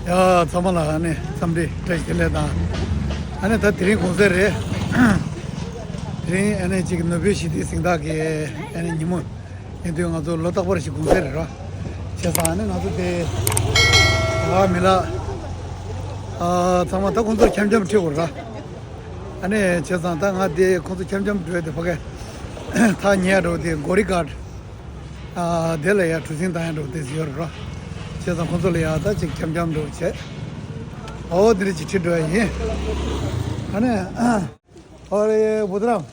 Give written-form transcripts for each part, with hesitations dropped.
야, 저만아, 아니, 삼리, 트레이ler다. 아니, 다 드링 공세래. 드링, 아니, 지금 너비시디 생각에, 아니, 님은, 인도 가서 로딱 버리시 공세래라. 제사는 가서 돼. 아, 밀라. 아, 정말 더 공세 점점 튀고라. 아니, 제사 당하데 공세 점점 튀어야 보게. 다 녀로 돼 고리가드. 아, 될래야 투신다로 되지요라. 제가 콘솔이야다 지금 점점도 제 어디를 지치도야 ये है ना और ये बुधराम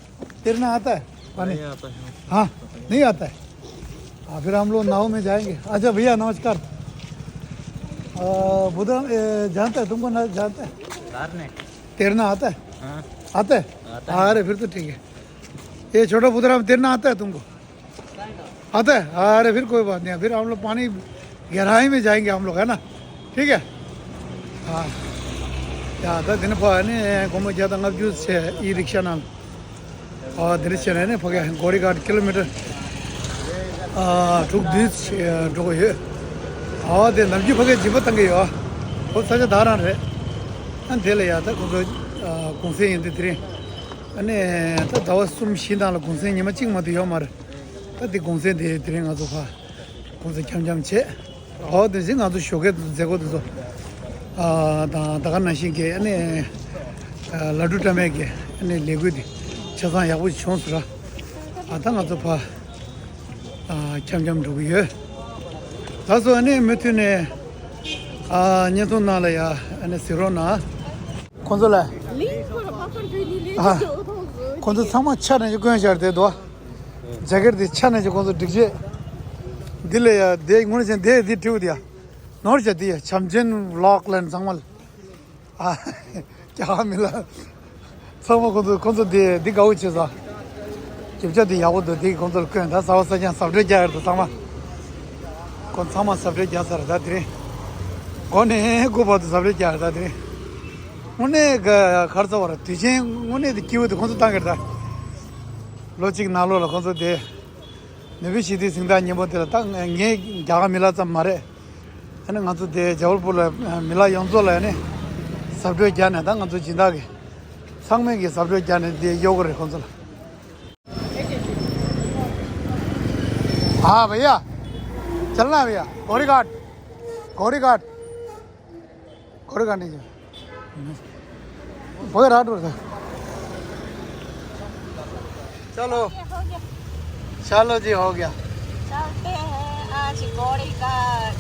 तैरना आता है पानी नहीं आता है हाँ नहीं आता है फिर हम लोग नाव में जाएंगे अच्छा भैया नमस्कार बुधराम जानता है तुमको ना जानता है तैरना आता है हाँ आता है अरे फिर तो ठीक है ये छोटा बुधराम तैरना आता है तुमको आता है अरे फिर कोई बात नहीं फिर हम लोग पानी गहराई में जाएंगे हम लोग है ना ठीक है हाँ या था दिन पर ने घूम जाता नब जूस से ई रिक्शा नाम और दृश्य है ने पके गोरी घाट किलोमीटर टुक दिस टुक ये और दे नबजी पके जीव तंगे यो बहुत सारे धारण है अन देले या था कुंसे इंदे त्रे अने तो दवा सुम शिंदा लो कुंसे निम चिंग मत यो मार तो दे कुंसे दे त्रे गा तो फा कुंसे चम चे और दे जिंग आदु शोके जेको दो 다간 나신게 아니 라두 타메게 아니 레고디 저상 야고 총수라 아당아도 봐 참참 두고요 다소 아니 메트네 녀톤나라야 아니 시로나 콘솔라 콘솔 상마 차네 이거 저대도 자거디 차네 콘솔 득제 딜레야 데 문제 데 디투디야 नॉट जाती है चमचन ब्लॉक लैंड संगमल क्या मिला सब कौन सा दे गाँव चीज़ा जब जाती है वो तो दे कौन सा कौन था साव सजा सब्जेक्ट जाए तो सामा कौन सामा सब्जेक्ट जा सर था तेरे कौन है को बात सब्जेक्ट जा था तेरे उन्हें खर्च हो रहा तुझे उन्हें क्यों तो कौन सा तांग करता लॉजिक नालो ला कौन सा दे नबी सीधी सिंधा नियम तेरा तांग ये जगह मिला सब मारे अने गांतो दे जवलपुर मिला योंजोला ने सबडे जाने दा गांतो जिंदा के संगमे के सबडे जाने दे योग रे कोंसला हां भैया चलना है भैया गौरीघाट नहीं जा बहुत रात हो गया चलो जी हो गया चलते हैं आज गौरीघाट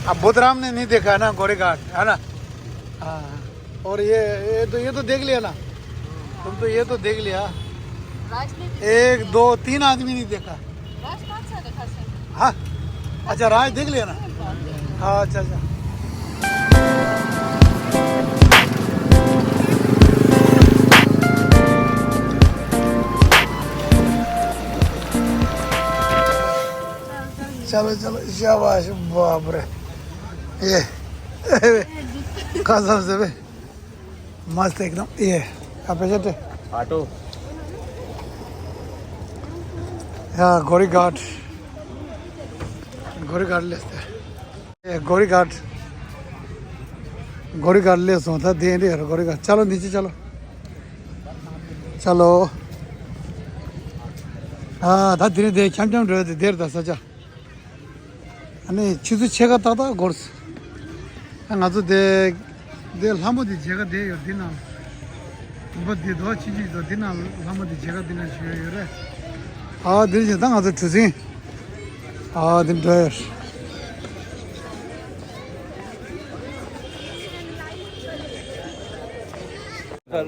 अब बुधराम ने नहीं देखा ना गौरीघाट है ना हाँ और ये तो देख लिया ना तुम तो ये तो देख लिया एक दो तीन आदमी नहीं देखा हाँ अच्छा राज देख लिया ना हाँ अच्छा अच्छा चलो चलो शाबाश बाप रे ये कसम से मस्त एकदम ये आप ऐसे ऑटो हाँ गौरीघाट लेते ये गौरीघाट ले सोता दे रहे गौरीघाट चलो नीचे चलो हाँ 다 धीरे धीरे चम देर 다 सजा 아니 치즈 체가 따다 고르스 나도 데 라모디 제가 돼요 디나 뭐디 도 치즈도 디나 라모디 제가 디나 쉬어요래 아 들지 당 아주 주지 아 딘데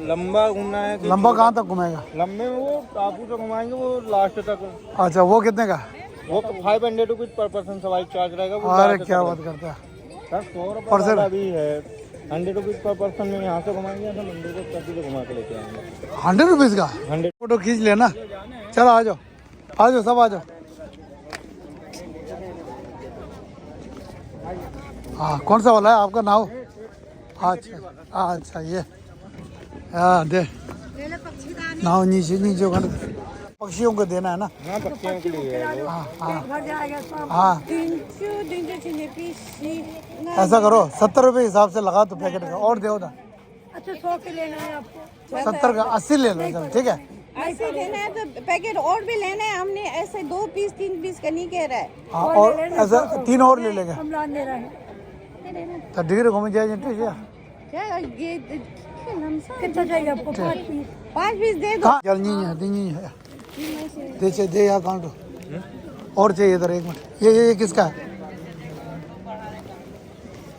लंबा घूमना है लंबा कहाँ तक घुमाएगा लंबे में वो टापू से घुमाएंगे वो लास्ट तक अच्छा वो कितने का वो 500 रुपीज पर पर्सन सवारी चार्ज रहेगा वो अरे क्या बात करता है सर 100 रुपये वाला भी है 100 रुपीज पर पर्सन में यहाँ से घुमाएंगे ऐसा मंदिर को कभी से घुमा के लेके आएंगे 100 रुपीज का 100 फोटो खींच लेना चलो आ जाओ सब आ जाओ हाँ कौन सा वाला है आपका नाव अच्छा ये हाँ दे नाव नीचे पक्षियों को देना है ना। हाँ पक्षियों के लिए है वो। हाँ हाँ भर जाएगा सब। हाँ, ऐसा करो 70 रुपये हिसाब से लगा तो पैकेट का और दो ना। अच्छा 100 के लेना है आपको। 70 का 80 ले लो चलो, ठीक है। ऐसे लेना है तो पैकेट और भी लेना है हमने, ऐसे 2 पीस 3 पीस का नहीं कह रहा है। हाँ और ऐसा 3 और ले लेंगे हम लाने रहे। तो डिग्री घूम जाए ठीक है। क्या ये कितना चाहिए आपको? 5 पीस। 5 पीस दे दो। कहाँ? चल नहीं है, नहीं है। दे यहाँ काउंट और चाहिए इधर, एक मिनट। ये किसका है?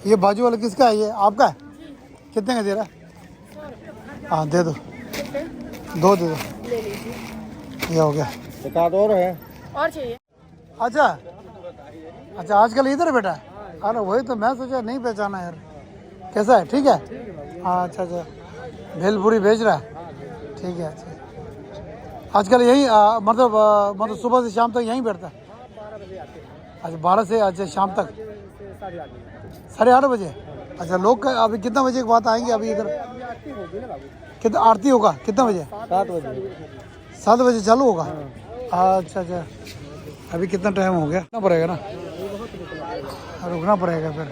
ये बाजू वाला किसका है? ये आपका है? कितने का दे रहा है? हाँ दे दो, 2 दे दो। ये हो गया। एक आध और है। और चाहिए? अच्छा अच्छा, आजकल इधर बैठा है। अरे वही तो मैं सोचा नहीं पहचाना यार। कैसा है? ठीक है। हाँ अच्छा अच्छा, भेलपुरी भेज रहा है, ठीक है। अच्छा आजकल यही मतलब सुबह से शाम तक यहीं बैठता है? अच्छा 12 से अच्छा शाम तक 8:30 बजे। अच्छा लोग अभी कितना बजे के बाद आएंगे अभी इधर? कितना आरती होगा? कितना बजे? 7 बजे। 7 बजे चालू होगा। अच्छा अच्छा, अभी कितना टाइम हो गया? रुकना पड़ेगा ना, रुकना पड़ेगा फिर।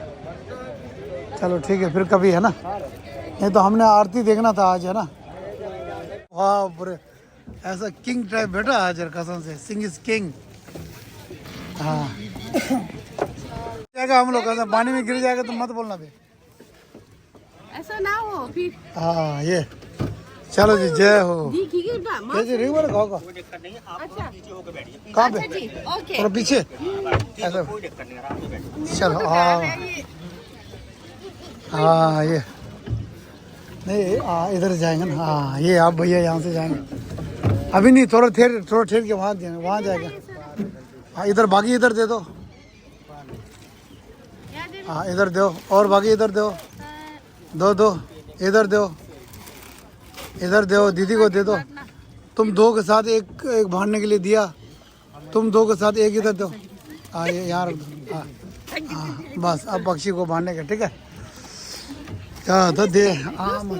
चलो ठीक है, फिर कभी है ना। नहीं तो हमने आरती देखना था आज, है ना। वाह पूरे ऐसा किंग टाइप बैठा आज कसम से। सिंग इज किंग। हाँ जाएगा हम लोग का पानी में गिर जाएगा तो मत बोलना भी। ऐसा ना हो फिर। हाँ ये चलो जी, जय हो। अच्छा जी रिंग वाला खाओगा कहाँ पे? जी, ओके। थोड़ा पीछे ऐसा। चलो हाँ हाँ, ये नहीं इधर जाएंगे ना। हाँ ये आप भैया यहाँ से जाएंगे अभी नहीं, थोड़ा ठेर के वहाँ जाएगा। हाँ इधर बाकी इधर दे दो। हाँ इधर दो और बाकी इधर दो। दो इधर दो, इधर दो, दीदी को दे दो। तुम 2 के साथ एक बांधने के लिए दिया, तुम 2 के साथ एक इधर दो। हाँ ये यहाँ रख दो। हाँ हाँ बस अब पक्षी को बांधने का, ठीक है। क्या तो दे। हाँ दे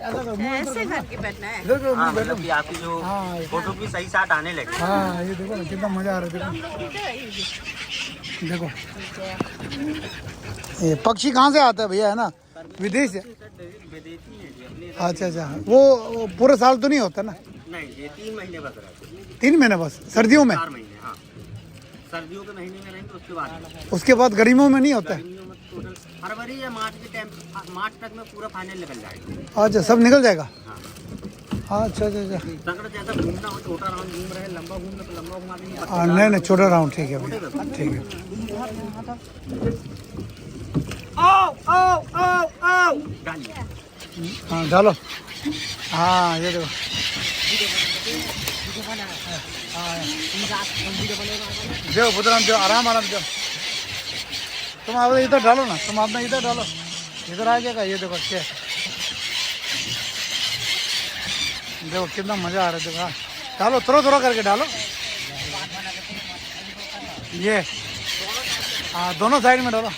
ऐसा कर, मुँह ऐसे करके बैठना है। इधर करो, मुँह बैठो। मतलब कि आपकी जो हाँ फोटो भी सही साथ आने लगे। हाँ ये देखो ना कितना मजा आ रहा है। देखो ये पक्षी कहाँ से आता है भैया, है ना? विदेश से। अच्छा अच्छा, वो पूरे साल तो नहीं होता ना? नहीं ये 3 महीने बस रहते हैं। 3 महीने बस, सर्दियों में? 4 महीने हाँ, सर्दियों के महीने में रहेंगे उसके बाद गर्मियों में नहीं होता है? गर्मियों में टोटल फरवरी या मार्च के टाइम, मार्च तक में पूरा फाइनल निकल जाएगा। अच्छा सब निकल जाएगा। हाँ अच्छा अच्छा अच्छा। संकट जैसा घूमना हो, छोटा राउंड घूम रहे, लंबा घूमना तो लंबा घुमा देंगे। हाँ नहीं छोटा राउंड, ठीक है भैया, ठीक है। डालिए। हाँ डालो। हाँ ये देखो। दो पुत्रान दो, आराम दो। तुम आप इधर डालो ना, तुम अपना इधर डालो, इधर आ जाएगा। ये देखो क्या, देखो कितना मजा आ रहा है। देखो डालो, थोड़ा करके डालो। ये हाँ दोनों साइड में डालो।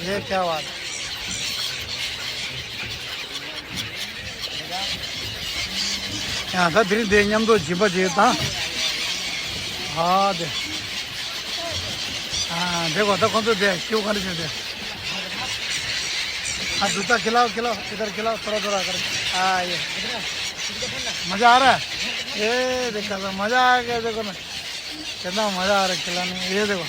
ये क्या बात है। यहाँ था धीरे देंगे हम तो जिबा जीता। हाँ दे, हाँ देखो तो कौन तो दे, क्यों कर दे। हाँ जूता खिलाओ, इधर खिलाओ थोड़ा कर। हाँ ये मज़ा आ रहा है। ये देखा तो मज़ा आ गया। देखो ना कितना मज़ा आ रहा है खिलाने में। ये देखो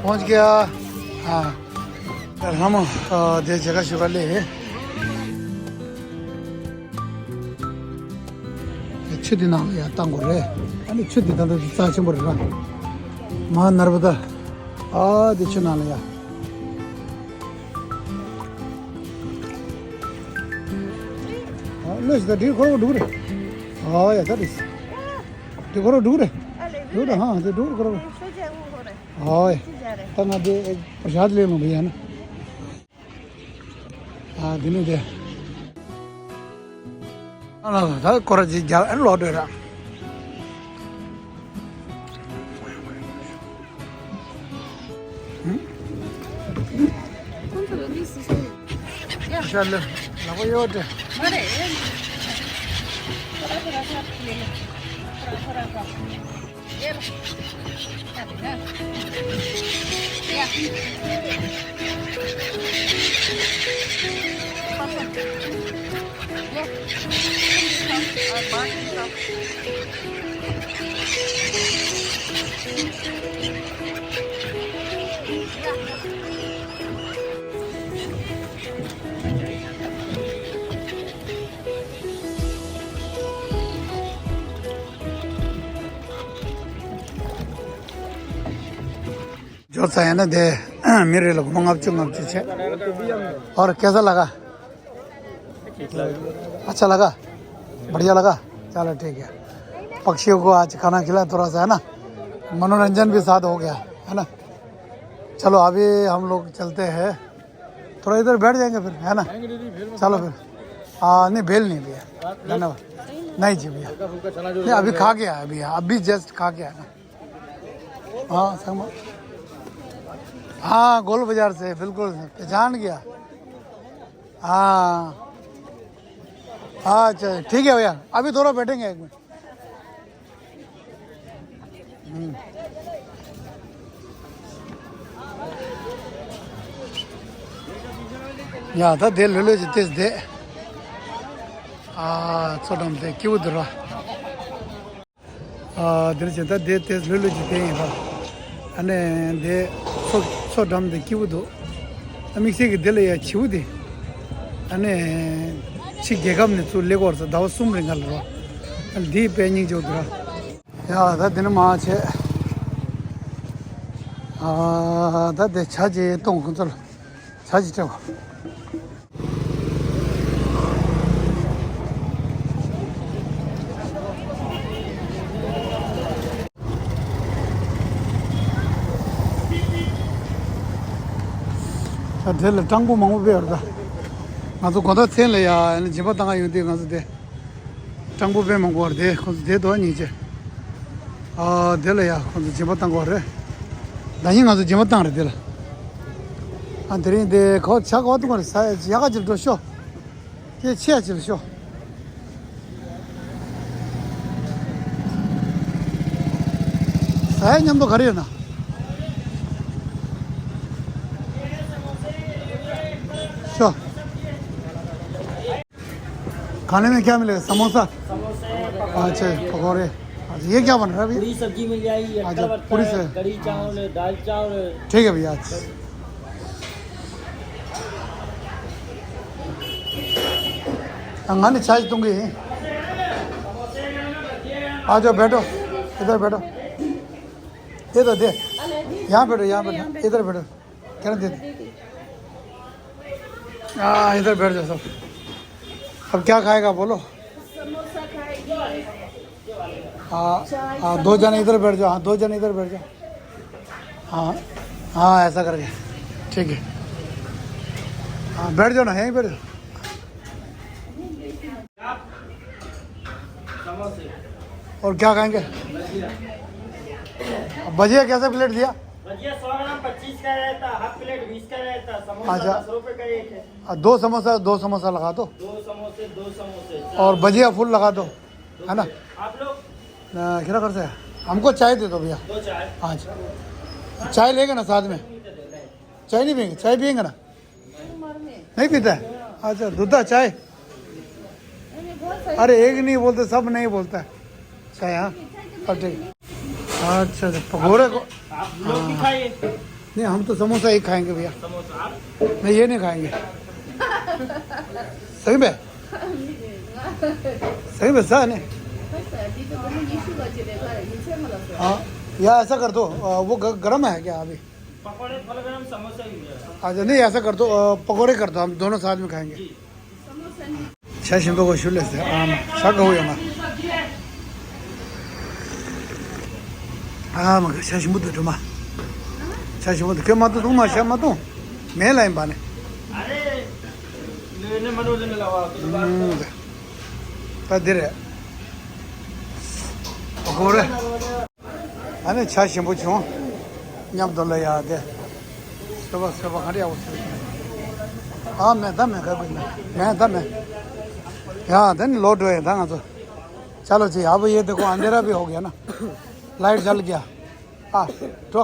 पहुंच गया। हाँ फिर हम दे जगह शुगर ले छुट्टी ना या तंग रे अने छुट्टी दा साच मररा मा नर्मदा आ दिच ना या लो इस डी करो दूर हां या दिस डी करो दूर दूर हां दे दूर करो हां तना दे प्रसाद ले लो भैया ना हाँ दिन दे 다 거라지 잘 로드라 인샬라 나고 요데 그래. जो सा है ना दे मेरे लोग मंगाप छे और कैसा लगा अच्छा लगा बढ़िया लगा चलो ठीक है पक्षियों को आज खाना खिलाया थोड़ा सा है ना मनोरंजन भी साथ हो गया है ना चलो अभी हम लोग चलते हैं थोड़ा इधर बैठ जाएंगे फिर है ना चलो फिर हाँ नहीं भेल नहीं भैया धन्यवाद नहीं जी भैया नहीं अभी खा के आया भैया अभी जस्ट खा के आया ना हाँ संग हाँ गोल बाजार से बिल्कुल पहचान गया हाँ अच्छा ठीक है भैया अभी थोड़ा बैठेंगे एक मिनट यहाँ था दे ले लो जिते दे छोटा दे क्यों दरा दिल चिंता दे तेज ले लो जिते अने दे छोटा दे क्यों दो मिक्सी के दिल या छिव दे अने 치 개감네 또 레고서 다워 숨을 갈로 디 베닝 조드라 야 다드는 마체 다데 차지 똥근절 차지 저 될 장고 망고 배워다 아주 거다 텔래야 아니 집어 당가 유대 가서 돼 장고 배만 거래 돼 거기 돼도 아니 이제 될래야 거기 집어 당고 거래 나हीं 가서 집어 당래 될 안들인데 거 차가 어떤 거를 사 야가지를 줬쇼 걔 치야지를 쇼 사연년도 가려나 쇼 खाने में क्या मिलेगा समोसा अच्छा पकौड़े अच्छा ये क्या बन रहा है अभी पूरी सब्जी मिल जाएगी अच्छा पूरी से कड़ी चावल दाल चावल ठीक है भैया अच्छा अंगाने चाय दूंगी आ जाओ बैठो इधर बैठो इधर दे यहाँ बैठो इधर बैठो क्या दे इधर बैठ जाओ सब अब क्या खाएगा बोलो हाँ दो जने इधर बैठ जाओ हाँ दो जने इधर बैठ जाओ हाँ हाँ ऐसा करके ठीक है हाँ बैठ जाओ ना यहीं बैठ जाओ और क्या खाएंगे भजिया कैसे प्लेट दिया भजिया 100 ग्राम 25 का रहता हाफ प्लेट 20 का रहता समोसा अच्छा 10 रुपए का एक है दो समोसा लगा दो दो समोसे और भजिया फुल लगा दो है ना आप लोग क्या करते हैं हमको चाय दे दो भैया दो चाय अच्छा चाय लेंगे ना साथ में चाय नहीं पियेंगे चाय पियेंगे ना नहीं पीता है अच्छा दूधा चाय अरे एक नहीं बोलते सब नहीं बोलता है चाय हाँ ठीक अच्छा पकौड़े को आप लोग भी खाइए नहीं हम तो समोसा ही खाएंगे भैया, नहीं ये नहीं खाएंगे। सही में सही नहीं। हाँ या ऐसा कर दो, वो गरम है क्या अभी? पकौड़े फल गरम समोसा ही है। अच्छा नहीं ऐसा कर दो, पकौड़े कर दो, हम दोनों साथ में खाएंगे। 샤신보고 슐레스 사가오야마 뭐 샤신부터 좀 샤신부터 그만도 좀 샤마도 매라인 바네 अरे ने मनोज ने लगा तादिरे पकोड़े 아니 샤신부 좀 냠돌려야 돼 서버 하려 오세요 मैं यहाँ था लोड हुए था ना तो चलो जी। अब ये देखो अंधेरा भी हो गया ना, लाइट जल गया। हाँ तो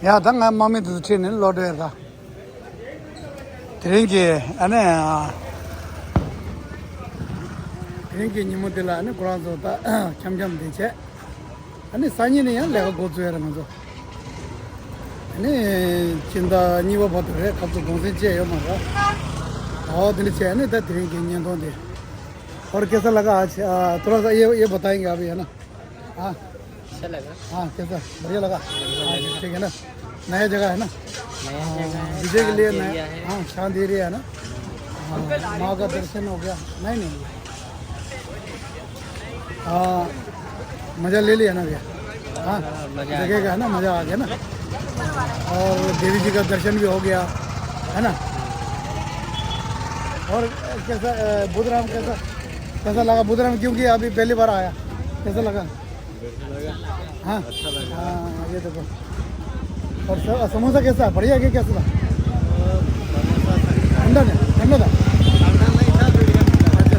यहाँ था ना मम्मी तो ट्रेन लोड हुआ था ट्रेन की निमुतिला ने कुरान होता चम दीचे अने सानी नहीं है लेगा गोचु है रंगो अने चिंता नहीं वो बात है कब तो गोंसे चाहिए मगर और दिल चाहिए ना तो ट्रेन की इंजन तो दे। और कैसा लगा आज? थोड़ा सा ये बताएंगे अभी है ना। हाँ अच्छा लगा। हाँ कैसा बढ़िया लगा? ठीक है ना, नया जगह है ना, विजय के लिए नया। हाँ शांति एरिया है ना, माँ का दर्शन हो गया। नहीं हाँ मज़ा ले लिया ना भैया? हाँ जगह का है ना, मज़ा आ गया ना। और देवी जी का दर्शन भी हो गया है ना। और कैसा बुधराम कैसा लगा बुधराम? क्योंकि अभी पहली बार आया, कैसा लगा? हाँ हाँ ये देखो। और समोसा कैसा? बढ़िया क्या कैसा था? ठंडा था।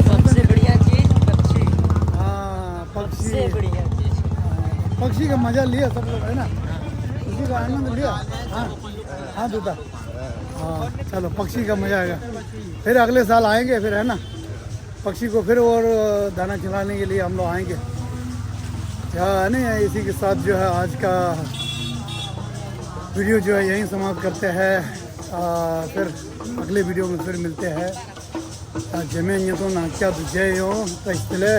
सबसे बढ़िया चीज पक्षी। हाँ पक्षी, सबसे बढ़िया चीज पक्षी का मजा लिया सब लोग है ना, उसी का आनंद लिया। हाँ हाँ दूता। हाँ चलो पक्षी का मजा आएगा। फिर अगले साल आएंगे फिर है ना, पक्षी को फिर और दाना खिलाने के लिए हम लोग आएंगे। या नहीं इसी के साथ जो है आज का वीडियो जो है यहीं समाप्त करते हैं। फिर अगले वीडियो में फिर मिलते हैं। जमे तो ना क्या जय हो तो इसलिए